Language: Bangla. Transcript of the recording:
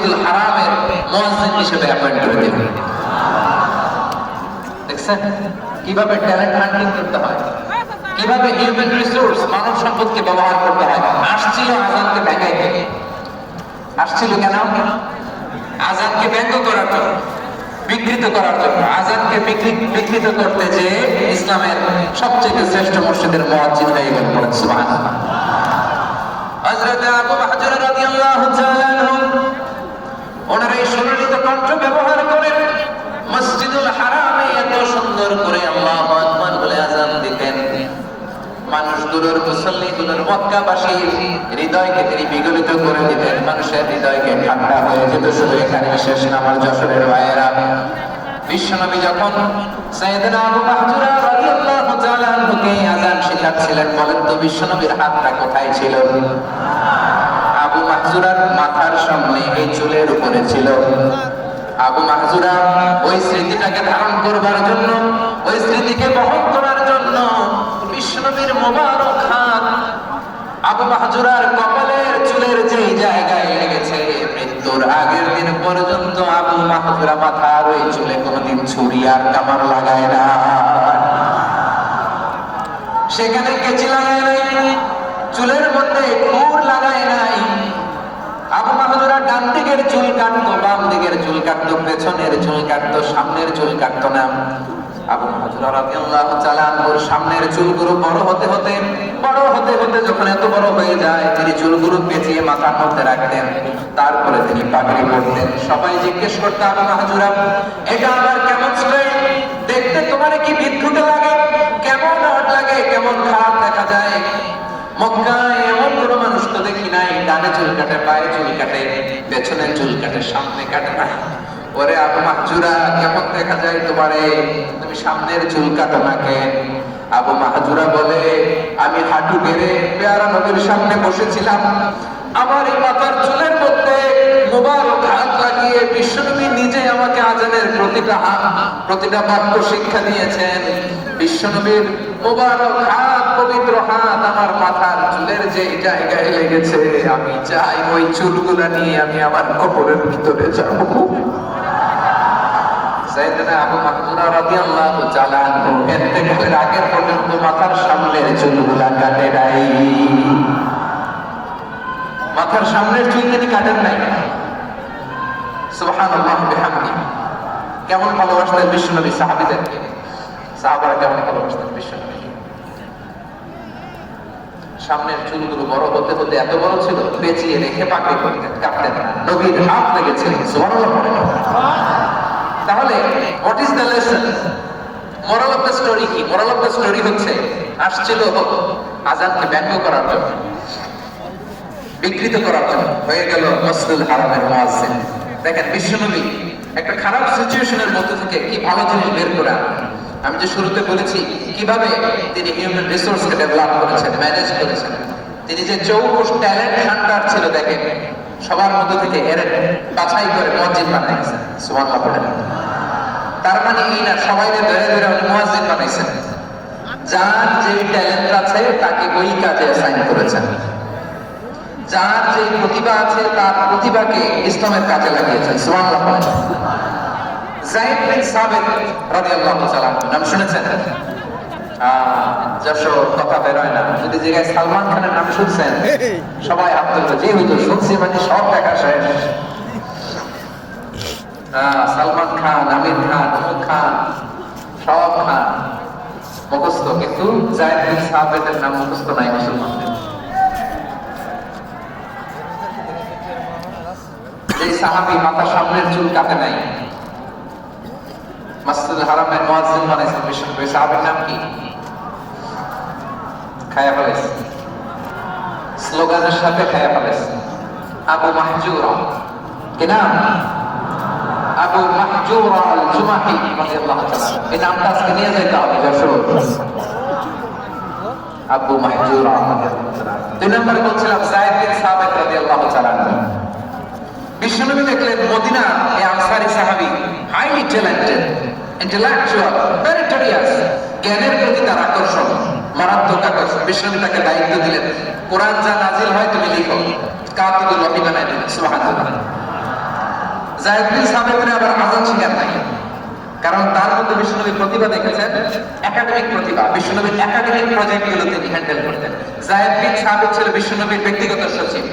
মসজিদুল হারামের মুয়াজ্জিন হিসেবে অ্যাপয়েন্ট করে দিলেন। দেখছেন কিভাবে ট্যালেন্ট হান্টিং করতে হয়, কিভাবে হিউম্যান রিসোর্স মানব সম্পদকে ব্যবহার করতে হয়। আসছিল আজানকে ভেঙাইতে, আসছিল কেন? আজানকে ব্যঙ্গ করার জন্য, বিকৃত করার জন্য। আজানকে বিকৃত করতে যে ইসলামের সবচেয়ে শ্রেষ্ঠ মসজিদের মুয়াজ্জিন হয়ে গেল। সুবহানাল্লাহ। হযরত আবু মাহজুর রাদিয়াল্লাহু তাআলা আনহু ওনার এই সুললিত কণ্ঠ ব্যবহার করে মসজিদুল হারামে এত সুন্দর করে আল্লাহু আকবার বলে আযান দিতেন। মানুষগুলোর, মুসল্লিগুলোর, মক্কাবাসীর হৃদয়কে তিনি বিগলিত করে দিতেন। মানুষের হৃদয়কে ঠান্ডা হয়ে যেত। শুধু এখানে শেষ না আমার যশোরের ভাইয়েরা, বিশ্বনবী যখন সাইয়েদনা আবু মাহজুর রাদিয়াল্লাহু তাআলা আনহুকে আযান শেখাচ্ছিলেন, বলেন তো বিশ্বনবীর হাতটা কোথায় ছিল? আবু মাহজুরার মাথার সামনে, এই চুলের উপরে ছিল। আবু মাহজুরা ওই স্মৃতিটাকে ধারণ করবার জন্য, ওই স্মৃতিকে বহন করার জন্য বিশ্বনবীর মোবারক হাত আবু মাহজুরার কপালের চুলের যে জায়গায় লেগেছে, মৃত্যুর আগের দিন পর্যন্ত আবু মাহজুরা মাথার ওই চুলে কোনোদিন ছুরি আর কামার লাগায় না, সেখানে কেচি লাগায় নাই, চুলের মধ্যে খুর লাগায় নাই। আবু মাহজুরা ডান দিকের চুল কাটতো, বাম দিকের চুল কাটতো, পেছনের চুল কাটতো, সামনের চুল কাটতো না। আবু মাহজুর রাদিয়াল্লাহু তাআলা ওর সামনের চুলগুলো বড় হতে হতে যখন এত বড় হয়ে যায়, তিনি চুলগুলো পেঁচিয়ে মাথার মধ্যে রাখতেন। তারপরে তিনি পাগড়ি পরতেন। সবাই জিজ্ঞেস করতো, আবু মাহজুরা এটা আবার কেমন স্টাইল? দেখতে তোমার কি বিদ্যুৎ লাগে? কেমন অড লাগে? কেমন খারাপ দেখা যায়? মক্কায় এমন কোনো মানুষ তো দেখি নাই, ডানে চুল কাটে, পায়ে চুল কাটে, পেছনে চুল কাটে, সামনে কাটে না। ওরে আবু মাহজুরা, কেমন দেখা যায় তোমারে? তুমি সামনের চুল কাটো না কেন? আবু মাহজুরা বলে, আমি হাঁটু গেড়ে পেয়ারা নবীর সামনে বসেছিলাম। আমার এই মাথার চুলের মধ্যে মোবারক হাত লাগিয়ে বিশ্বনবী নিজে আমাকে আজানের প্রতিটা বাক্য শিক্ষা দিয়েছেন। বিশ্বনবীর মোবারক হাত, পবিত্র হাত আমার মাথার চুলের যে জায়গায় লেগেছে, আমি চাই ওই চুলগুলা নিয়ে আমি আমার কবরের ভিতরে যাব। সাইয়েদনা আবু মাহজুর রাদিয়াল্লাহু তাআলা আনহু ইন্তেকালের আগে পর্যন্ত মাথার সামনের চুলগুলা কাটে নাই। মাথার সামনের চুল তিনি কাটেন নাই। সুবহানাল্লাহ বিহামদি। কেমন ভালোবাসতেন বিশ্বনবী সাহাবীদেরকে, সাহাবারা কেমন ভালোবাসতেন বিশ্বনবী। সামনের চুলগুলো বড় হতে হতে এত বড় ছিল, পেঁচিয়ে রেখে পাকড়ি করতেন, কাটতেন না। নবীর হাত লেগেছে। সুবহানাল্লাহ। তাহলে what is the lesson? Moral of the story কি? মোরাল অফ দ্য স্টোরি হচ্ছে, আসছিল আজানকে ব্যঙ্গ করার জন্য, বিকৃত করার জন্য, হয়ে গেল মসজিদুল হারামের মুয়াজ্জিন। দেখেন বিশ্বনবী একটা খারাপ সিচুয়েশনের মধ্যে থেকে কি ভালো জিনিস বের করে আনেন। আমি যে শুরুতে বলেছি কিভাবে তিনি হিউম্যান রিসোর্সকে ডেভেলপ করেছেন, ম্যানেজ করেছেন। তিনি যে চৌকস ট্যালেন্ট হান্টার ছিল, দেখেন সবার মধ্যে থেকে এর বাছাই করে মুয়াজ্জিন বানাইছেন। সুবহানাল্লাহ পড়েন। তার মানে এই না সবাইকে ধরে ধরে উনি মুয়াজ্জিন বানাইছেন। যার যে ট্যালেন্ট আছে তাকে ওই কাজে অ্যাসাইন করেছেন। যার যে প্রতিভা আছে তার প্রতিভাকে ইসলামের কাজে লাগিয়েছেন। সুবহানাল্লাহ পড়েন। যায়েদ বিন সাবিত রাদিয়াল্লাহু তাআলা নাম শুনেছেন? যশোর কথা বের হয় না। যদি জায়গায় সালমান খানের নাম শুনছেন, সবাই হাত তুলবে, যে হইতো শুনছি মানে সব দেখা শেষ। সালমান খান, আমির খান, অমুক খান, সব খান মুখস্থ, কিন্তু যায়েদ বিন সাবিতের নাম মুখস্থ নাই মুসলমানদের। যে সাহাবী মাথার সামনের চুল কাটে নাই, মসজিদুল হারামের মুয়াজ্জিন বানাইছেন বিশ্বনবী, সাহাবীর নাম কি? খায়া ফেলেছে, স্লোগানের সাথে খায়া ফেলেছে। আবু মাহজুরা, কি নাম? আবু মাহজুরা আল জুমাহি রাদিয়াল্লাহু তাআলা। এই নামটা আজকে নিয়ে যাইতে হবে যশোর। আবু মাহজুরা রাদিয়াল্লাহু তাআলা। দুই নম্বরে বলছিলাম যায়েদ বিন সাবিত রাদিয়াল্লাহু তাআলা। বিশ্বনবী দেখলেন মদিনা এই আনসারী সাহাবী হাইলি ট্যালেন্টেড, ইন্টেলেকচুয়াল, মেরিটোরিয়াস, জ্ঞানের প্রতি তার আকর্ষণ, মারাত্মক আকর্ষণ। বিশ্বনবী তাকে দায়িত্ব দিলেন, কোরআন যা নাজিল হয় তুমি লিখো, কাতিবুল ওহী বানাই দিলেন। সুবহানাল্লাহ। যায়েদ বিন সাবিতের আবার আযান শিখার নাই, কারণ তার মধ্যে বিশ্বনবী প্রতিভা দেখেছেন, একাডেমিক প্রতিভা। বিশ্বনবীর একাডেমিক প্রজেক্টগুলো তিনি হ্যান্ডেল করতেন। যায়েদ বিন সাবিত ছিল বিশ্বনবীর ব্যক্তিগত সচিব।